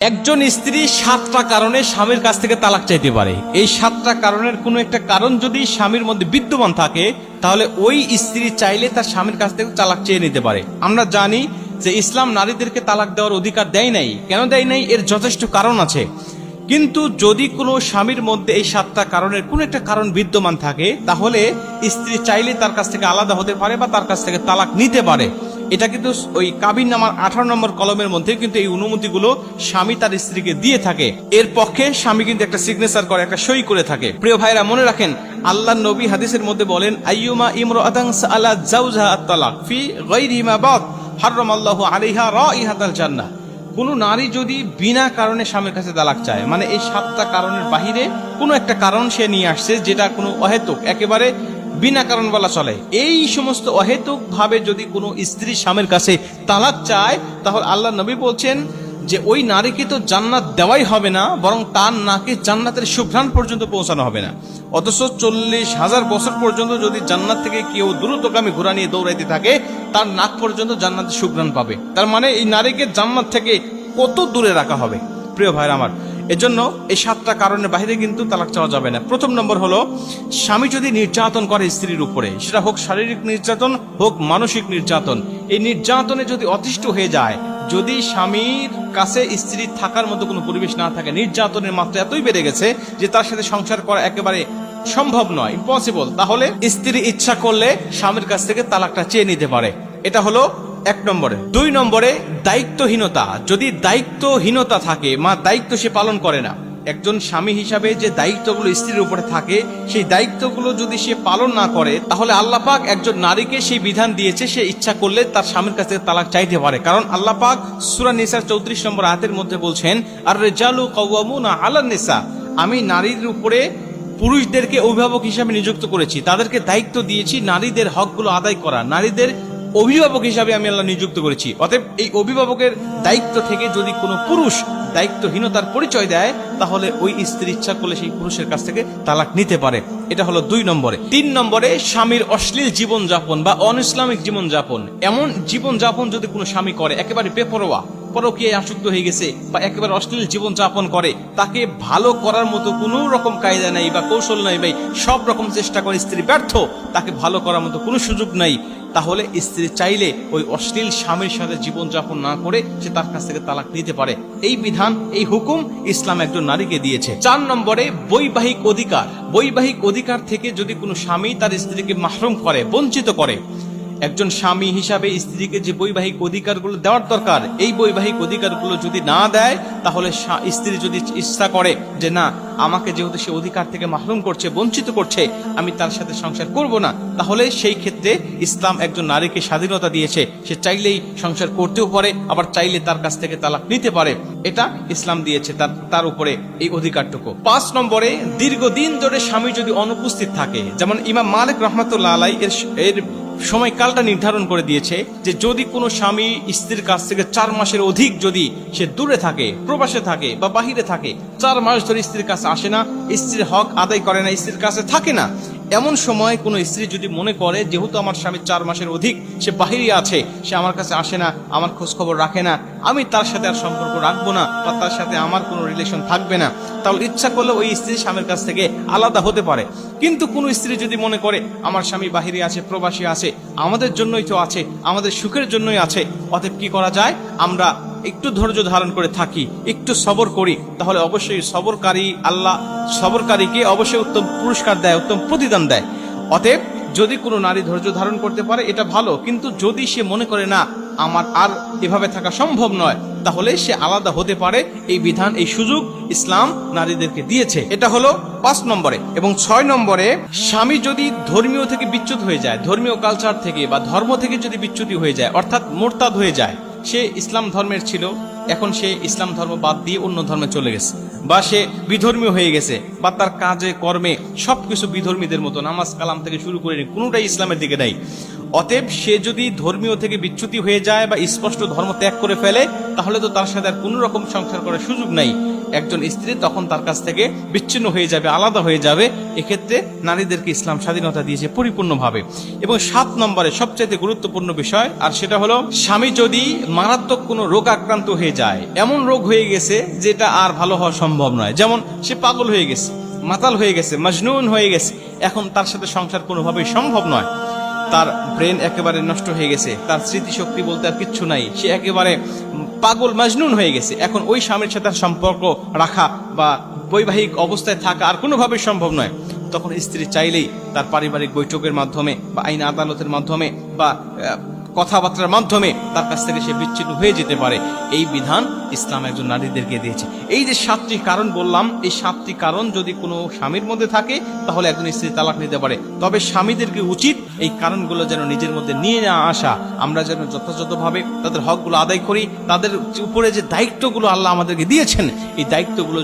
একজন স্ত্রী 7টা কারণে স্বামীর কাছ থেকে তালাক চাইতে পারে। এই 7টা কারণের কোনো একটা কারণ যদি স্বামীর মধ্যে বিদ্যমান থাকে, তাহলে ওই স্ত্রী চাইলে তার স্বামীর কাছ থেকে তালাক চেয়ে নিতে পারে। আমরা জানি যে ইসলাম নারীদেরকে তালাক দেওয়ার অধিকার দেয় নাই। কেন দেয় নাই? এর যথেষ্ট কারণ আছে। কিন্তু যদি কোনো স্বামীর মধ্যে এই 7টা কারণের কোনো একটা কারণ বিদ্যমান থাকে, তাহলে স্ত্রী চাইলে তার কাছ থেকে আলাদা হতে পারে বা তার কাছ থেকে তালাক নিতে পারে। এটা কিন্তু ওই কাবিননামার 18 নম্বর কলমের মধ্যে কিন্তু এই অনুমতিগুলো স্বামী তার স্ত্রীকে দিয়ে থাকে। এর পক্ষে স্বামী কিন্তু একটা সিগনেচার করে, একটা সই করে থাকে। প্রিয় ভাইরা, মনে রাখেন, আল্লাহর নবী হাদিসের মধ্যে বলেন, আইয়ুমা ইমরাআতান সাআলা যাওজাহা আত-তালাক ফি গায়রি মা বাদ হারামাল্লাহু আলাইহা রাইহাতাল জান্নাহ। কোন নারী যদি বিনা কারণে স্বামীর কাছে তালাক চায়, মানে এই 7টা কারণের বাহিরে কোনো একটা কারণ সে নিয়ে আসছে যেটা কোনো অহেতুক, একেবারে বিনা কারণ বলা চলে, এই সমস্ত অহেতুক ভাবে যদি কোনো স্ত্রী স্বামীর কাছে তালাক চায়, তাহলে আল্লাহ নবী বলছেন যে ওই নারীকে তো জান্নাত দেওয়াই হবে না, বরং তার নাকে জান্নাতের সুঘ্রাণ পর্যন্ত পৌঁছানো হবে না। অথচ 40,000 বছর পর্যন্ত যদি জান্নাত থেকে কেউ দ্রুতগামী ঘোড়া নিয়ে দৌড়াইতে থাকে, তার নাক পর্যন্ত জান্নাতের সুঘ্রাণ পাবে। তার মানে এই নারীকে জান্নাত থেকে কত দূরে রাখা হবে। প্রিয় ভাইরা আমার, এজন্য এই 7টা কারণের বাইরে কিন্তু তালাক চাওয়া যাবে না। প্রথম নম্বর হলো, স্বামী যদি নির্যাতন করে স্ত্রীর উপরে, সেটা হোক শারীরিক নির্যাতন, হোক মানসিক নির্যাতন, এই নির্যাতনে যদি অতিষ্ঠ হয়ে যায়, যদি স্বামীর কাছে স্ত্রী থাকার মতো কোনো পরিবেশ না থাকে, নির্যাতনের মাত্রা এতই বেড়ে গেছে যে তার সাথে সংসার করা একেবারে সম্ভব নয়, ইম্পসিবল, তাহলে স্ত্রী ইচ্ছা করলে স্বামীর কাছ থেকে তালাকটা চেয়ে নিতে পারে। এটা হলো 1 নম্বরে। 2 নম্বরে, দায়িত্বহীনতা। যদি দায়িত্বহীনতা থাকে, দায়িত্ব সে পালন করে না, একজন স্বামী হিসাবে যে দায়িত্বগুলো স্ত্রীর উপরে থাকে, সেই দায়িত্বগুলো যদি সে পালন না করে, তাহলে আল্লাহ পাক একজন নারীকে সেই বিধান দিয়েছে, সে ইচ্ছা করলে তার স্বামীর কাছ থেকে তালাক চাইতে পারে। কারণ আল্লাহ পাক সূরা নিসার 34 নম্বর আয়াতের মধ্যে বলছেন, আর রিজালু কাওয়ামুনা আলান নিসা, আমি নারীর উপরে পুরুষদেরকে অভিভাবক হিসাবে নিযুক্ত করেছি, তাদেরকে দায়িত্ব দিয়েছি নারীদের হকগুলো আদায় করা, নারীদের অভিভাবক হিসাবে আমি আল্লাহ নিযুক্ত করেছি। অতএব এই অভিভাবকের দায়িত্ব থেকে যদি কোনো পুরুষ দায়িত্বহীনতার পরিচয় দেয়, তাহলে ওই স্ত্রী ইচ্ছা করলে সেই পুরুষের কাছ থেকে তালাক নিতে পারে। এটা হলো 2 নম্বরে। 3 নম্বরে, স্বামীর অশ্লীল জীবনযাপন বা অনইসলামিক জীবনযাপন। এমন জীবনযাপন যদি কোনো স্বামী করে, একেবারে বেপরোয়া, পরকীয়ায় আসক্ত হয়ে গেছে, বা একেবারে অশ্লীল জীবন যাপন করে, তাকে ভালো করার মতো কোনো রকম কায়দা নাই বা কৌশল নাই, ভাই সব রকম চেষ্টা করে স্ত্রী ব্যর্থ, তাকে ভালো করার মতো কোনো সুযোগ নাই, তাহলে স্ত্রী চাইলে ওই অশ্লীল স্বামীর সাথে জীবনযাপন না করে সে তার কাছ থেকে তালাক নিতে পারে। এই বিধান, এই হুকুম ইসলাম একজন নারীকে দিয়েছে। 4 নম্বরে, বৈবাহিক অধিকার। বৈবাহিক অধিকার থেকে যদি কোনো স্বামী তার স্ত্রীকে মাহরুম করে, বঞ্চিত করে, একজন স্বামী হিসাবে স্ত্রীকে যে বৈবাহিক অধিকারগুলো দেওয়ার দরকার, এই বৈবাহিক অধিকারগুলো যদি না দেয়, তাহলে স্ত্রী যদি ইচ্ছা করে যে না, আমাকে যেহেতু সে অধিকার থেকে মাহরুম করছে, বঞ্চিত করছে, আমি তার সাথে সংসার করব না, তাহলে সেই ক্ষেত্রে ইসলাম একজন নারীকে স্বাধীনতা দিয়েছে, সে চাইলেই সংসার করতেও পারে, আবার চাইলে তার কাছ থেকে তালাক নিতে পারে। এটা ইসলাম দিয়েছে তার উপরে এই অধিকারটুকু। 5 নম্বরে, দীর্ঘদিন ধরে স্বামী যদি অনুপস্থিত থাকে, যেমন ইমাম মালিক রাহমাতুল্লাহ আলাইহি এর সময়কালটা নির্ধারণ করে দিয়েছে যে যদি কোনো স্বামী স্ত্রীর কাছ থেকে 4 মাসের অধিক যদি সে দূরে থাকে, প্রবাসে থাকে বা বাহিরে থাকে, 4 মাস ধরে স্ত্রীর কাছে আসে না, স্ত্রীর হক আদায় করে না, স্ত্রীর কাছে থাকে না, এমন সময় কোনো স্ত্রী যদি মনে করে যেহেতু আমার স্বামী 4 মাসের অধিক সে বাহিরে আছে, সে আমার কাছে আসে না, আমার খোঁজ খবর রাখে না, আমি তার সাথে আর সম্পর্ক রাখবো না বা তার সাথে আমার কোনো রিলেশন থাকবে না, তাহলে ইচ্ছা করলে ওই স্ত্রী স্বামীর কাছ থেকে আলাদা হতে পারে। কিন্তু কোনো স্ত্রী যদি মনে করে আমার স্বামী বাহিরে আছে, প্রবাসী আছে, আমাদের জন্যই তো আছে, আমাদের সুখের জন্যই আছে, অতএব কি করা যায়, আমরা একটু ধৈর্য ধারণ করে থাকি, একটু সবর করি, তাহলে অবশ্যই আল্লাহ সবরকারীকে অবশ্যই উত্তম পুরস্কার দেয়, উত্তম প্রতিদান দেয়। অতএব যদি কোনো নারী ধৈর্য ধারণ করতে পারে, এটা ভালো। কিন্তু যদি সে মনে করে না আমার আর এভাবে থাকা সম্ভব নয়, তাহলে সে আলাদা হতে পারে। এই বিধান, এই সুযোগ ইসলাম নারীদেরকে দিয়েছে। এটা হলো 5 নম্বরে। এবং 6 নম্বরে, স্বামী যদি ধর্মীয় থেকে বিচ্যুত হয়ে যায়, ধর্মীয় কালচার থেকে বা ধর্ম থেকে যদি বিচ্যুতি হয়ে যায়, অর্থাৎ মোরতাদ হয়ে যায়, সে ইসলাম ধর্মের ছিল, এখন সে ইসলাম ধর্ম বাদ দিয়ে অন্য ধর্মে চলে গেছে, বা সে বিধর্মীয় হয়ে গেছে, বা তার কাজে কর্মে সবকিছু বিধর্মীদের মতো, নামাজ কালাম থেকে শুরু করে কোনোটাই ইসলামের দিকে নাই, অতএব সে যদি ধর্মীয় থেকে বিচ্যুতি হয়ে যায় বা স্পষ্ট ধর্ম ত্যাগ করে ফেলে, তাহলে তো তার সাথে আর কোনো রকম সংসার করার সুযোগ নাই। একজন স্ত্রী তখন তার কাছ থেকে বিচ্ছিন্ন হয়ে যাবে, আলাদা হয়ে যাবে। এক্ষেত্রে নারীদেরকে ইসলাম স্বাধীনতা দিয়েছে পরিপূর্ণভাবে। এবং 7 নম্বরে সবচাইতে গুরুত্বপূর্ণ বিষয়, আর সেটা হলো স্বামী যদি মারাত্মক কোনো রোগ আক্রান্ত হয়ে যায়, এমন রোগ হয়ে গেছে যেটা আর ভালো হওয়া সম্ভব নয়, যেমন সে পাগল হয়ে গেছে, মাতাল হয়ে গেছে, মজনুন হয়ে গেছে, এখন তার সাথে সংসার কোনোভাবেই সম্ভব নয়। তার ব্রেন একেবারে নষ্ট হয়ে গেছে, তার স্মৃতিশক্তি বলতে আর কিচ্ছু নাই, সে একেবারে পাগল মজনুন হয়ে গেছে। এখন ওই স্বামীর সাথে সম্পর্ক রাখা বা বৈবাহিক অবস্থায় থাকা আর কোনোভাবে সম্ভব নয়। তখন স্ত্রী চাইলেই তার পারিবারিক বৈঠকের মাধ্যমে বা আইন আদালতের মাধ্যমে বা কথাবার্তার মাধ্যমে তার কাছ থেকে সে বিচ্ছিন্ন হয়ে যেতে পারে। এই বিধান ইসলাম একজন নারীদেরকে দিয়েছে। এই যে 7টি কারণ বললাম, এই 7টি কারণ যদি কোনো স্বামীর মধ্যে থাকে তাহলে একজন স্ত্রী তালাক নিতে পারে। তবে স্বামীদেরকে উচিত এই কারণগুলো যেন নিজের মধ্যে নিয়ে না আসা, আমরা যেন যথাযথভাবে তাদের হকগুলো আদায় করি। তাদের উপরে যে দায়িত্বগুলো আল্লাহ আমাদেরকে দিয়েছেন, এই দায়িত্বগুলো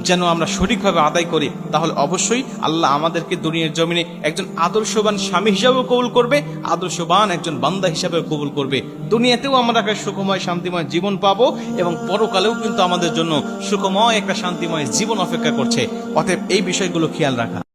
যেন আমরা সঠিকভাবে আদায় করি, তাহলে অবশ্যই আল্লাহ আমাদেরকে দুনিয়ার জমিনে একজন আদর্শবান স্বামী হিসাবেও কবুল করবে, আদর্শবান একজন বান্দা হিসাবেও কবুল করবে। দুনিয়াতেও আমরা একটা সুখময় শান্তিময় জীবন পাবো এবং পরকালেও কিন্তু আমাদের জন্য সুখময় একটা শান্তিময় জীবন অপেক্ষা করছে। অতএব এই বিষয়গুলো খেয়াল রাখা।